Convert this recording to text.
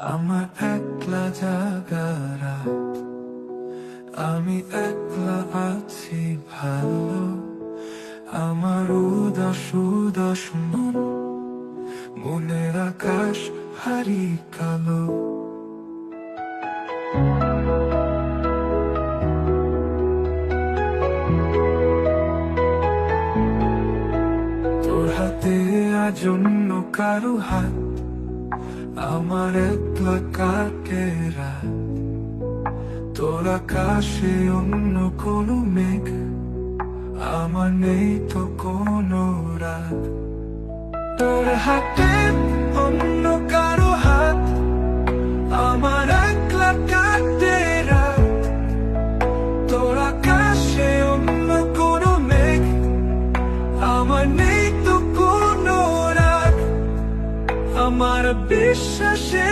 আমার একলা জাগা রাত, আমি একলা আছি ভালো। আমার উদাস উদাস মন, মনের আকাশ ভারী কালো। তোর হাতে আজ অন্য কারো হাত, আমার একলা কাটে রাত। তোর আকাশে অন্য কোনো মেঘ, আমার নেই তো কোনো রাত। তোর হাতে অন্য কারো হাত, আমার একলা কাটে রাত। তোর আকাশে অন্য কোনো মেঘ, আমার নেই তো কোনো রাত। আমার বিশ্বাসে